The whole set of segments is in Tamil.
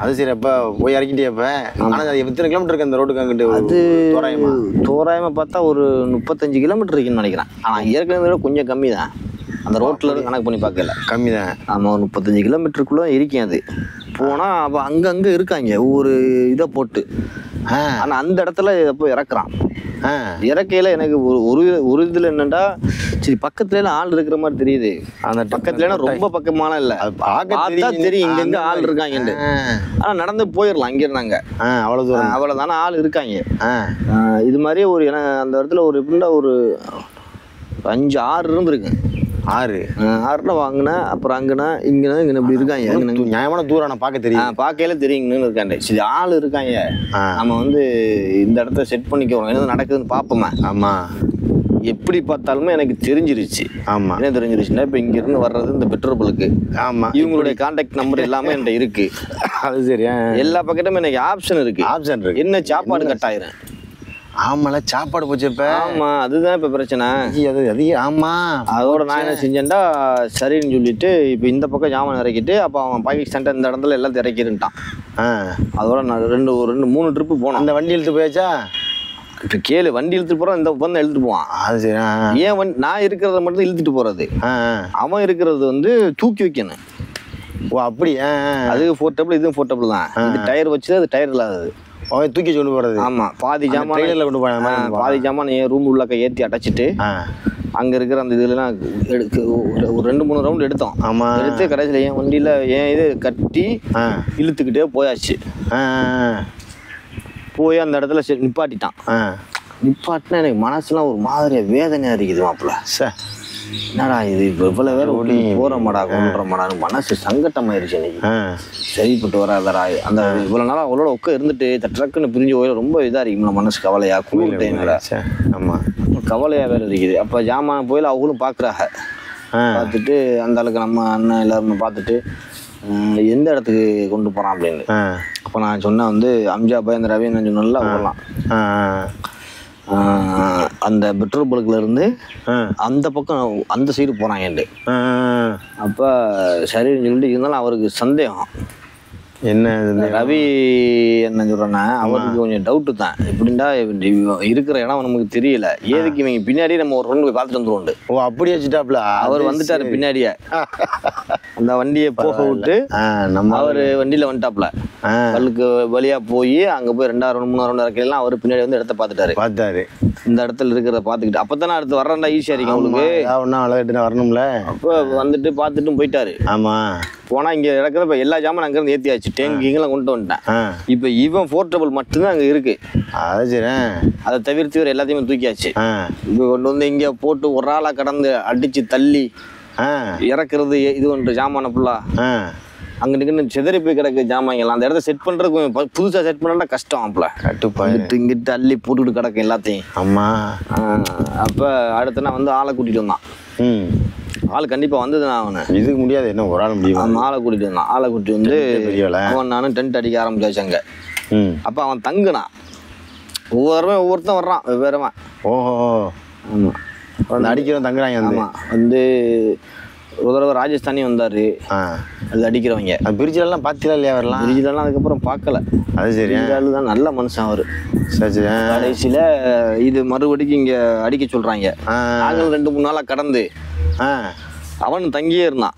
அது சரி. அப்ப போய் இறக்கிட்டே அப்ப. ஆனா அது எத்தனை கிலோமீட்டர் இருக்கு அந்த ரோட்டுக்கு அங்கிட்டு? அது தோராயமா பார்த்தா ஒரு 35 கிலோமீட்டர் இருக்குன்னு நினைக்கிறேன். ஆனா ஏற்கனவே கொஞ்சம் கம்மி தான். அந்த ரோட்ல இருந்து கணக்கு பண்ணி பார்க்கல, கம்மி தான். ஆமா, ஒரு 35 கிலோமீட்டருக்குள்ள இருக்கேன். அது போனா அப்ப அங்கங்க இருக்காங்க ஒவ்வொரு இதை போட்டு. ஆனா அந்த இடத்துல போய் இறக்குறான். இறக்கையில எனக்கு ஒரு இதுல என்னன்னா, சரி பக்கத்துல ஆள் இருக்கிற மாதிரி தெரியுது. அந்த பக்கத்துல ரொம்ப பக்கமான இல்ல, பார்த்தா தெரியும் இங்க ஆள் இருக்காங்க. ஆனா நடந்து போயிடலாம் அங்க இருந்தாங்க. அவ்வளவு தூரம், அவ்வளவுதானே ஆள் இருக்காங்க. இது மாதிரி ஒரு அந்த இடத்துல ஒரு எப்படின்னா ஒரு 5-6 இருந்திருக்கு. 6 வாங்கினேன். அப்புறம் அங்கனா இங்கன்னா இங்கே இப்படி இருக்காங்க. நியாயமான தூரம் நான் பார்க்க தெரியும், பார்க்கல தெரியுங்கன்னு இருக்காங்க. சரி ஆள் இருக்காங்க, நம்ம இந்த இடத்த செட் பண்ணிக்கிறோம், என்ன நடக்குதுன்னு பார்ப்போமே. ஆமா, எப்படி பார்த்தாலுமே எனக்கு தெரிஞ்சிருச்சு. ஆமா, என்ன தெரிஞ்சிருச்சுன்னா, இப்போ இங்கிருந்து வர்றது இந்த பெட்ரோல் பல்க்கு. ஆமா, இவங்களுடைய கான்டாக்ட் நம்பர் எல்லாமே என்கிட்ட இருக்கு. அது சரி. எல்லா பக்கத்துமே எனக்கு ஆப்ஷன் இருக்கு. என்ன சாப்பாடு கட் ஆயிரும். ஆமால, சாப்பாடு போச்சு இப்ப. ஆமா, அதுதான் இப்ப பிரச்சனை. அது ஆமா, அதோட நான் என்ன செஞ்சேன்டா, சரின்னு சொல்லிட்டு இப்ப இந்த பக்கம் ஜாமான் இறக்கிட்டு, அப்ப அவன் பாகிஸ்தான் இந்த இடத்துல எல்லாம் இறக்கிருட்டான். அதோட நான் 2-3 ட்ரிப்பு போனோம். அந்த வண்டி இழுத்து போயாச்சா? இப்ப கேளு, வண்டி இழுத்துட்டு போறான், இந்த வந்து இழுத்துட்டு போவான். அது சரி. ஏன் நான் இருக்கிறத மட்டும் இழுத்துட்டு போறது, அவன் இருக்கிறது தூக்கி வைக்கணும். ஓ அப்படி. அது போர்ட்டபிள், இதுவும் போர்ட்டபிள் தான். இது டயர் வச்சு, அது டயர் இல்லாதது. தூக்கி கொண்டு போறது. ஆமா, பாதி ஜாமான் கொண்டு போறாங்க. பாதி ஜாமான் என் ரூம் உள்ளக்க ஏற்றி அடைச்சிட்டு அங்க இருக்கிற அந்த இதுலாம் ஒரு 2-3 ரவுண்ட் எடுத்தோம். ஆமா, எடுத்து கடைசியில் என் வண்டியில இது கட்டி இழுத்துக்கிட்டே போயாச்சு. போய் அந்த இடத்துல நிப்பாட்டிட்டான். நிப்பாட்டினா எனக்கு மனசுலாம் ஒரு மாதிரியா வேதனையா இருக்குது. மாப்பிள்ள என்னடா இது, இப்போ இவ்வளோ வேற ஓடி போகிற மாடா கொண்டுற மாடான்னு மனசு சங்கட்டமாயிருச்சு எனக்கு. சரிப்பட்டு வராதரா அந்த இவ்வளோ நாளாக அவளோட உட்க இருந்துட்டு ட்ரக்குன்னு பிரிஞ்சு போய் ரொம்ப இதாக இருக்குங்களா, மனசு கவலையா கூப்பிட்டேன். ஆமாம், கவலையாக வேறு இருக்குது. அப்போ ஜாமான் போயில அவங்களும் பார்க்குறாங்க. பார்த்துட்டு அந்த அளவுக்கு நம்ம அண்ணன் எல்லாருமே பார்த்துட்டு எந்த இடத்துக்கு கொண்டு போகிறான் அப்படின்னு. அப்போ நான் சொன்னேன் அம்ஜாபாய் இந்த ரவி நான் சொன்னல போகலாம். அந்த பெட்ரோல் பல்க்ல இருந்து அந்த பக்கம் அந்த சைடு போறாங்க. அப்ப சரின்னு சொல்லிட்டு இருந்தாலும் அவருக்கு சந்தேகம். என்ன ரவி என்ன சொல்றேன்னா, அவருக்கு கொஞ்சம் டவுட்டு தான். எப்படின்னா இருக்கிற இடம் நமக்கு தெரியல, ஏதுக்கு இவங்க பின்னாடியே நம்ம ஒரு ரவுண்டு போய் பார்த்துட்டு வந்துருவோண்டு. ஓ அப்படி வச்சுட்டாப்ல அவர் வந்துட்டாரு பின்னாடியே. அந்த வண்டியை போக விட்டு நம்ம அவரு வண்டியில வந்துட்டாப்ல. பல்லுக்கு வழியா போய் அங்க போய் 2 ரவுண்ட் 3 ரவுண்ட் இறக்கலாம். அவரு பின்னாடி இடத்த பார்த்துட்டாரு. இந்த இடத்துல இருக்கிறத பார்த்துக்கிட்டு அப்பதானே அடுத்து வர்றா ஈஸியா இருக்கு அவங்களுக்கு. வரணும்ல. அப்ப வந்துட்டு பார்த்துட்டும் போயிட்டாரு. ஆமா, போனா இங்க இறக்குற இப்ப எல்லா ஜாமான் அங்க இருந்து ஏத்தியாச்சு, டேங்கிங்கெல்லாம் கொண்டு வந்துட்டேன். இப்ப இவன் போர்ட்டபிள் மட்டும்தான் அங்க இருக்கு. அதை தவிர்த்து வேற எல்லாத்தையுமே தூக்கியாச்சு. இப்ப கொண்டு இங்க போட்டு ஒரு ஆளா கடந்து அடிச்சு தள்ளி இறக்குறது இது ஒன்று ஜாமான ஃபுல்லா அங்க நின்று செதறி போய் கிடக்கு ஜாமான்கள். அந்த இடத்த செட் பண்றதுக்கு புதுசா செட் பண்ணா கஷ்டம். அப்பல இங்கிட்டு அள்ளி போட்டுக்கிட்டு கிடக்கு எல்லாத்தையும். ஆமா, அப்ப அடுத்த நான் ஆளை கூட்டிட்டு வந்தான். ஆள் கண்டிப்பா வந்ததுண்ணா. அவனை இதுக்கு முடியாது, என்ன ஒரு ஆள் முடியும். ஆளை கூட்டிட்டு வந்தான். ஆளை கூட்டிட்டு அவன் நானும் டென்ட் அடிக்க ஆரம்பிச்சாச்சு அங்க. அப்ப அவன் தங்குனான். ஒவ்வொருத்தன் வர்றான் வெவ்வேறவன். ஓஹோ, ஆமா, அடிக்கிறவன் தங்குறாங்க. ஆமா, ஒரு தடவை ராஜஸ்தானி வந்தாரு. அது அடிக்கிறவங்க. பிரிட்ஜெல்லாம் பார்த்தீங்களா இல்லையா? வரலாம் பிரிட்ஜெல்லாம் அதுக்கப்புறம் பார்க்கல. அது சரி, தான் நல்ல மனுஷன் அவரு. கடைசியில இது மறுபடிக்கு இங்க அடிக்க சொல்றாங்க. நாங்களும் 2-3 நாளா கடந்து அவன் தங்கியே இருந்தான்.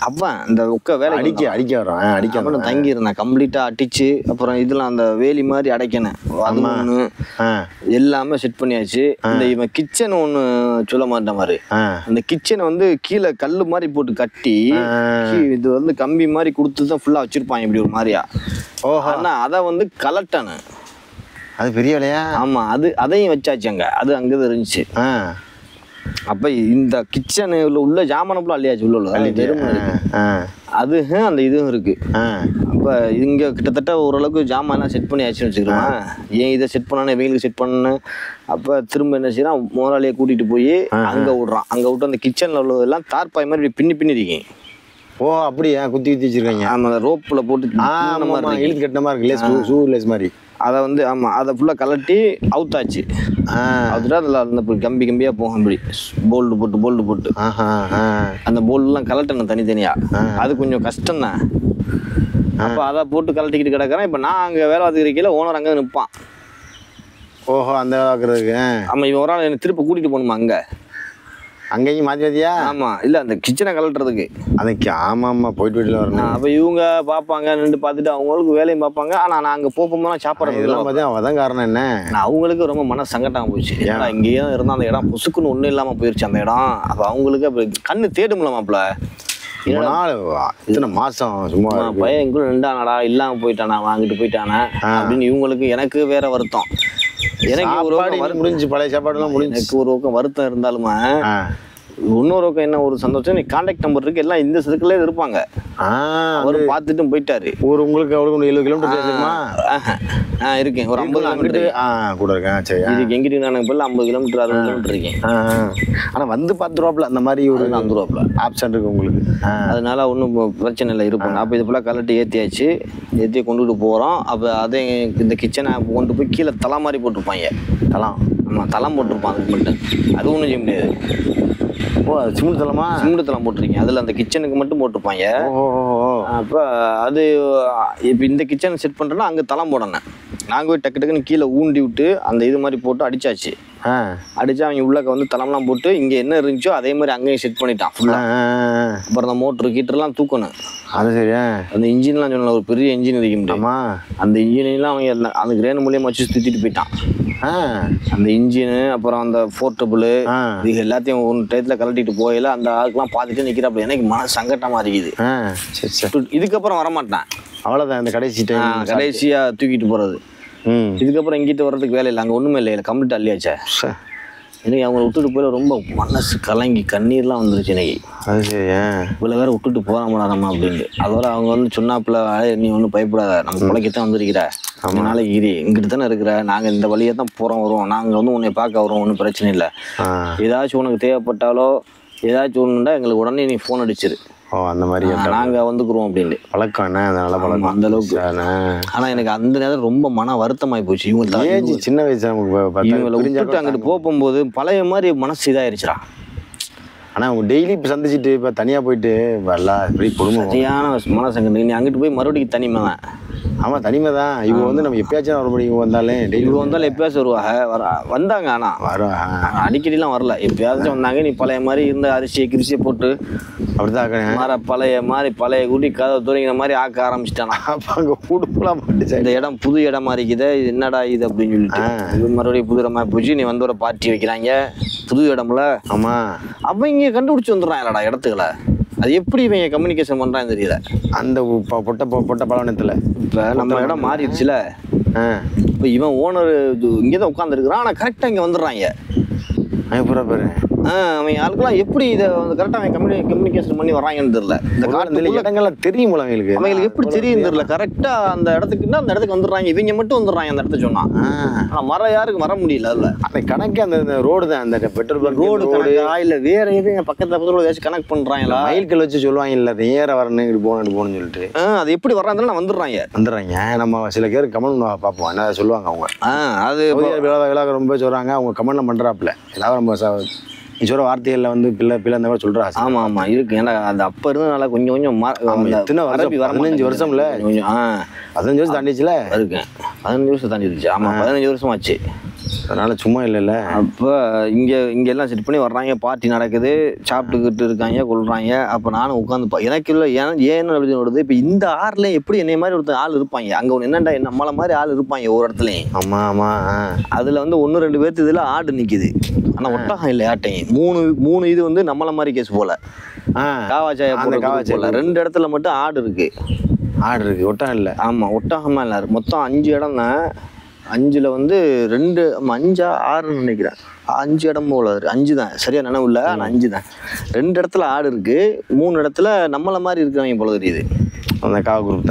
அவன் இந்த வேலை அடிக்க வரான். அவனு தங்கி இருந்தான். கம்ப்ளீட்டா அடிச்சு அப்புறம் இதெல்லாம் அந்த வேலி மாதிரி அடைக்கணும். எல்லாமே செட் பண்ணியாச்சு. இந்த இவன் கிச்சன் ஒண்ணு சொல்ல மாட்டேன் மாதிரி. அந்த கிச்சனை கீழே கல்லு மாதிரி போட்டு கட்டி இது கம்பி மாதிரி கொடுத்துதான் ஃபுல்லா வச்சிருப்பாங்க இப்படி ஒரு மாதிரியா. ஆனா அதை கலட்டணும். அது பெரிய வேலையா? ஆமா, அதையும் வச்சாச்சு அங்க. அது அங்கதான் இருந்துச்சு. அப்ப இந்த கிச்சனு உள்ள ஜாமான அள்ளியாச்சு. உள்ள அது அந்த இதுவும் இருக்கு. அப்ப இங்க கிட்டத்தட்ட ஓரளவுக்கு ஜாமான் செட் பண்ணியாச்சுன்னு வச்சுக்கிறோம். ஏன் இதை செட் பண்ணணும், இவங்களுக்கு செட் பண்ணணும். அப்ப திரும்ப என்ன செய்யறான், முதலாளியை கூட்டிட்டு போய் அங்க விடுறான். அங்க விட்டு அந்த கிச்சன்ல உள்ளதெல்லாம் தார்பாய் மாதிரி பின்னி இருக்கீங்க. ஓ அப்படியா, குத்தி வச்சிருக்காங்க. ஆமா, ரோப்ல போட்டு இழுத்து கட்டின மாதிரி இருக்கு, ஷூ லேஸ் மாதிரி. அதை ஆமா, அதை ஃபுல்லா கலட்டி அவுத்தாச்சு. அவுத்துட்டா அதில் அந்த கம்பியா போகும். இப்படி போல்டு போட்டு அந்த போல்டுலாம் கலட்டணும் தனித்தனியா. அது கொஞ்சம் கஷ்டம் தான். அப்போ அதை போட்டு கலட்டிக்கிட்டு கிடக்கிறேன். இப்போ நான் அங்கே வேலை பார்த்துக்கிறீங்கள ஓனர் அங்கே நிற்பான். ஓஹோ, அந்த வேலை பார்க்குறதுக்கு. ஆமாம், இவன் ஒரு ஆள் என்னை திருப்பி கூட்டிகிட்டு போகணுமா அங்கேயும் மாற்றி மாற்றியா? ஆமாம், இல்லை அந்த கிச்சனை கலட்டுறதுக்கு. அதுக்கு ஆமாம் போயிட்டு வீட்டில் வரணும். அப்போ இவங்க பார்ப்பாங்க, நின்று பார்த்துட்டு அவங்களுக்கு வேலையும் பார்ப்பாங்க. ஆனால் நான் அங்கே போகும்போது சாப்பிட்றது இதெல்லாம் பார்த்து அவன் காரணம் என்ன? நான் அவங்களுக்கு ரொம்ப மன சங்கடம் போச்சு. ஏன்னா இங்கேயும் இருந்தால் அந்த இடம் புசுக்குன்னு ஒன்றும் இல்லாமல் போயிடுச்சு அந்த இடம். அப்போ அவங்களுக்கு அப்போ கண்ணு தேடும்ல மாப்பிள்ள. இத்தனை மாசம் சும்மா பையன் இங்குள்ள நின்றானடா, இல்லாமல் போயிட்டானா, வாங்கிட்டு போயிட்டானே அப்படின்னு இவங்களுக்கு. எனக்கு வேற வருத்தம். எனக்கு ஒரு முடிஞ்சு பழைய சாப்பாடுலாம் முடிஞ்சு. எனக்கு ஒரு பக்கம் வருத்தம் இருந்தாலுமே இன்னொரு பக்கம் என்ன ஒரு சந்தோஷம், நீ கான்டாக்ட் நம்பர் இருக்கு, எல்லாம் இந்த சர்க்கிளே இருப்பாங்க. அவரு பார்த்துட்டும் போயிட்டாரு. ஒரு உங்களுக்கு அவருக்கு 70 கிலோமீட்டர் இருக்குமா? இருக்கேன், ஒரு 50 கிலோமீட்டர் கூட இருக்கேன். சரி, இதுக்கு எங்கிட்ட நான் போய் 50 கிலோமீட்டர் 60 கிலோமீட்டர் இருக்கேன். ஆனால் வந்து பார்த்துருவாப்ல அந்த மாதிரி ஒரு வந்துருவாப்ல ஆப்ஷன் இருக்கு உங்களுக்கு. அதனால ஒன்றும் பிரச்சனை இல்லை, இருப்பாங்க. அப்போ இது ஃபுல்லாக கலட்டி ஏற்றியாச்சு, ஏற்றி கொண்டுட்டு போகிறோம். அப்போ அதே இந்த கிச்சனை கொண்டு போய் கீழே தலை மாதிரி போட்டிருப்பாங்க. தலம், ஆமாம், தலம் போட்டிருப்பான். அதுக்கு மட்டும் அது ஒன்றும் செய்ய முடியாது. ஓ, சிமெண்ட் தலமா? சிமெண்ட் தலம் போட்டிருக்கீங்க, அதில் அந்த கிச்சனுக்கு மட்டும் போட்டிருப்பாங்க. அப்போ அது இப்போ இந்த கிச்சனை செட் பண்ணுறேன்னா அங்கே தலம் போடணும். நாங்கள் போய் டக்கு டக்குன்னு கீழே ஊண்டி விட்டு அந்த இது மாதிரி போட்டு அடிச்சாச்சு. அடிச்சு அவங்க உள்ளக்க வந்து தலம்லாம் போட்டு இங்கே என்ன இருந்துச்சோ அதே மாதிரி அங்கேயும் செட் பண்ணிட்டான் ஃபுல்லாக. அப்புறம் அந்த மோட்ரு கீட்டர்லாம் தூக்கணும். அது சரியா? அந்த இன்ஜின்லாம் சொன்ன ஒரு பெரிய இன்ஜின் இருக்க முடியுமா? அந்த இன்ஜினெலாம் அவங்க அந்த கிரேன் மூலியமாக வச்சு தூக்கிட்டு போயிட்டான். அந்த இன்ஜினு அப்புறம் அந்த போர்ட்டபுளு இது எல்லாத்தையும் ஒரு டயத்தில் கலட்டிட்டு போயில அந்த ஆளுக்கெல்லாம் பார்த்துட்டு நிற்கிறப்ப எனக்கு மன சங்கட்டமாக இருக்குது. இதுக்கப்புறம் வரமாட்டேன், அவ்வளோதான். இந்த கடைசியாக தூக்கிட்டு போகிறது. இதுக்கப்புறம் இங்கிட்டு வர்றதுக்கு வேலை இல்லை, அங்கே ஒன்றுமே இல்லை, கம்ப்ளீட் அள்ளியாச்சே. எனக்கு அவங்கள விட்டுட்டு போயில ரொம்ப மனசு கலங்கி கண்ணீர்லாம் வந்துருச்சு எனக்கு. அது சரியா? இவ்வளோ வேற விட்டுட்டு போகாமடாதம்மா அப்படின்ட்டு. அதோட அவங்க வந்து சொன்னாப்புல, நீ ஒன்றும் பயப்படாத, நம்ம பிள்ளைக்கத்தான் வந்துருக்கிற, அதனால இரு, இங்கிட்டு தானே இருக்கிற, நாங்கள் இந்த வழியை தான் போகிறோம் வருவோம், நாங்கள் வந்து உன்னை பார்க்க வரோம், ஒன்றும் பிரச்சனை இல்லை. ஏதாச்சும் உனக்கு தேவைப்பட்டாலோ ஏதாச்சும் ஒன்றுண்டா எங்களுக்கு உடனே நீ ஃபோன் அடிச்சிரு. அந்த மாதிரி நாங்கள் வந்துக்குறோம் அப்படின்னு பழக்கம் என்ன, அதனால பழக்கம் அந்த அளவுக்கு. ஆனால் எனக்கு அந்த நேரம் ரொம்ப மன வருத்தமாகி போச்சு. இவங்க சின்ன வயசு இவங்களை விட்டுட்டு அங்கிட்டு போகும்போது பழைய மாதிரி மனசு இதாயிருச்சுடா. ஆனால் அவங்க டெய்லி இப்போ சந்திச்சுட்டு இப்போ தனியாக போயிட்டு வரலாம், இப்படி குடும்பம் சரியான மனசங்க. நீ அங்கிட்டு போய் மறுபடியும் தனிமை தான். ஆமாம், தனிமை தான். இவங்க வந்து நம்ம எப்பயாச்சும் மறுபடியும் இவங்க வந்தாலே டெய்லி வந்தாலும் எப்பயாச்சும் வருவாங்க, வந்தாங்க. ஆனால் அடிக்கடிலாம் வரல, எப்பயாச்சும் வந்தாங்க. நீ பழைய மாதிரி இருந்த அரிசியை கிரிசியை போட்டு அப்படிதான் பழைய மாதிரி பழைய குடி கதை துறைங்கிற மாதிரி ஆக்க ஆரம்பிச்சிட்டானா. அப்போ அங்கே உடுப்புலாம் போட்டுச்சு. இந்த இடம் புது இடமா இருக்குது, இது என்னடா இது அப்படின்னு சொல்லிட்டு மறுபடியும் புது இடமா போச்சு. நீ வந்து ஒரு பார்ட்டி வைக்கிறாங்க புது இடம்ல. ஆமாம், அப்போ இங்கே கண்டுபிடிச்சி வந்துடுறாங்கடா இடத்துக்களை. அது எப்படி இவங்க கம்யூனிகேஷன் பண்ணுறான்னு தெரியல. அந்த பொட்ட பழவனத்தில் இப்போ நம்ம இடம் மாறிடுச்சுல. இப்போ இவன் ஓனர் இங்கே தான் உட்காந்துருக்குறான், ஆனால் கரெக்டாக இங்கே வந்துடுறாங்க. பேரு அவங்க ஆளுக்கெல்லாம் எப்படி இதை கரெக்டாக அவங்க கம்யூனிகேஷன் பண்ணி வர்றாங்கன்னு தெரியல. இந்த காலத்துல இடங்கள்லாம் தெரியும் அவங்களுக்கு எப்படி தெரியும் தெரியல. கரெக்டாக அந்த இடத்துக்குன்னா அந்த இடத்துக்கு வந்துடுறாங்க. இவங்க மட்டும் வந்துடுறாங்க அந்த இடத்த சொன்னா. ஆனால் மர யாருக்கு வர முடியல. அதில் அந்த கணக்கு அந்த ரோடு தான், அந்த பெட்ரோல் பங்க் ரோடு இல்லை வேற எதுவும் பக்கத்தில் ஏதாச்சும் கனெக்ட் பண்ணுறாங்களா? மைல்கள் வச்சு சொல்லுவாங்க, இல்லை நேர வரணும், இப்படி போகணும்னு சொல்லிட்டு. அது எப்படி வர்றாங்க வந்துடுறாங்க. நம்ம சில பேர் கமெண்ட் பார்ப்போம், என்ன சொல்லுவாங்க அவங்க. அது விழா ரொம்ப சொல்கிறாங்க, அவங்க கமெண்ட்லாம் பண்ணுறாப்புல ஏதாவது நம்ம சொல்ற வார்த்தைகள்ல வந்து பிள்ளை அந்த மாதிரி சொல்றா. ஆமா ஆமா இருக்கு. ஏன்னா அது அப்ப இருந்ததுனால கொஞ்சம் கொஞ்சம் 15 வருஷம்ல, 15 வருஷம் தாண்டிச்சுல இருக்கேன். 15 வருஷம் தாண்டிடுச்சு. ஆமா 15 வருஷம் ஆச்சு. அதனால சும்மா இல்லைல்ல. அப்போ இங்கே எல்லாம் செட் பண்ணி வர்றாங்க, பார்ட்டி நடக்குது, சாப்பிட்டுக்கிட்டு இருக்காங்க, கொள்றாங்க. அப்போ நானும் உட்காந்து எனக்கு இல்லை ஏன்னு அப்படின்னு வருது. இப்போ இந்த ஆறுல எப்படி என்னை மாதிரி ஒருத்தர் ஆள் இருப்பாங்க. அங்கே ஒன்று என்னண்டா நம்மளை மாதிரி ஆள் இருப்பாங்க ஒரு இடத்துலையும். ஆமா ஆமா. அதில் வந்து 1-2 பேர்த்து இதில் ஆடு நிற்கிது. ஆனால் ஒட்டகம் இல்லை யார்ட்டையும். 3 இது வந்து நம்மளை மாதிரி கேஸ் போல. காவாச்சாய போல 2 இடத்துல மட்டும் ஆடு இருக்கு. ஒட்டகம் இல்லை. ஆமாம் ஒட்டகமா இல்லை. மொத்தம் 5 இடம் தான். 5ல் வந்து 2 5 6 நினைக்கிறேன். 5 இடம் போல 5 தான், சரியா நினைவு இல்லை. ஆனால் 5 தான். 2 இடத்துல ஆடு இருக்கு, 3 இடத்துல நம்மளை மாதிரி இருக்கிறவங்க போல தெரியுது. அந்த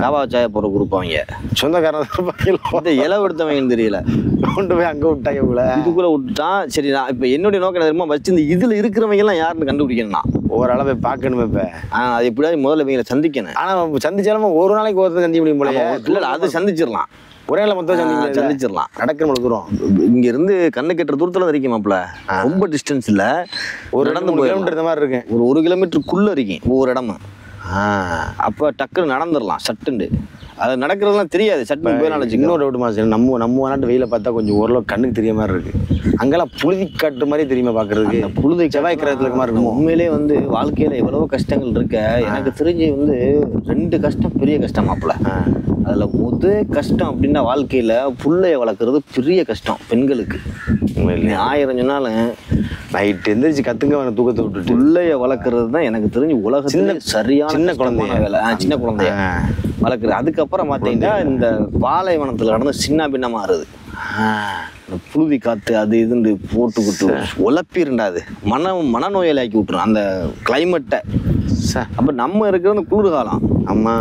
காவா சாய போகிற குரூப் அவங்க சொந்தக்காரங்க இலை எடுத்தவங்கன்னு தெரியல. கொண்டு போய் அங்கே விட்டாங்க போல, இதுக்குள்ளே விட்டுட்டான். சரி, நான் இப்போ என்னுடைய நோக்கம் தெரியுமா, வச்சு இந்த இதில் இருக்கிறவங்க எல்லாம் யாருன்னு கண்டுபிடிக்கணும்னா ஓரளவு போய் பார்க்கணும். இப்போ அது எப்படியாவது முதல்ல இவங்களை சந்திக்கணும். ஆனால் சந்திச்சாலும் ஒரு நாளைக்கு ஒருத்தர் சந்திக்க முடியும் போல. இல்லை அது சந்திச்சிடலாம், ஒரே மொத்தம் சந்திச்சிடலாம். நடக்கிற தூரம் இங்க இருந்து கண்ணு கெட்டுற தூரத்துல இருக்கீங்க மாப்பிள்ள. ரொம்ப டிஸ்டன்ஸ் இல்ல, ஒரு இடம் கிலோமீட்டர் மாதிரி இருக்கு. ஒரு 1 கிலோமீட்டருக்குள்ள இருக்கீங்க ஒவ்வொரு இடமும். அப்போ டக்குன்னு நடந்துடலாம் சட்டுண்டு. அது நடக்கிறதுலாம் தெரியாது, சட்டுன்னு போய் நினச்சி. இன்னொரு டவுட் மாஸ்டர், நம்ம நாட்டு வெயில பார்த்தா கொஞ்சம் ஓரளவு கண்ணுக்கு தெரிய மாதிரி இருக்கு. அங்கெல்லாம் புழுதி காட்டு மாதிரி தெரியுமா பார்க்கறதுக்கு? புழுதி செவ்வாய் கிரகத்துல இருக்க மாதிரி இருக்கும். உண்மையிலே வந்து வாழ்க்கையில் எவ்வளவோ கஷ்டங்கள் இருக்க, எனக்கு தெரிஞ்சு வந்து 2 கஷ்டம் பெரிய கஷ்டம் மாப்பிள்ள. அதில் முதல் கஷ்டம் அப்படின்னா வாழ்க்கையில் புள்ளைய வளர்க்குறது பெரிய கஷ்டம் பெண்களுக்கு. 1000 சொன்னாலும் நைட்டு எந்திரிச்சு கத்துங்க தூக்கத்தை விட்டுட்டு புள்ளைய வளர்க்குறது தான் எனக்கு தெரிஞ்சு உலகத்தில் சரியான சின்ன குழந்தைய வேலை. சின்ன குழந்தைய வளர்க்குறது. அதுக்கப்புறம் பார்த்தீங்கன்னா இந்த பாலைவனத்தில் நடந்து சின்ன பின்னமாக ஆறுது. இந்த புழுதி காற்று அது இதுன்னு போட்டுக்கிட்டு உழப்பிருண்டாது, மனநோயாளி ஆக்கி விட்டுரும் அந்த கிளைமேட்டை. அப்போ நம்ம இருக்கிறது குளிர்காலம். ஆமா.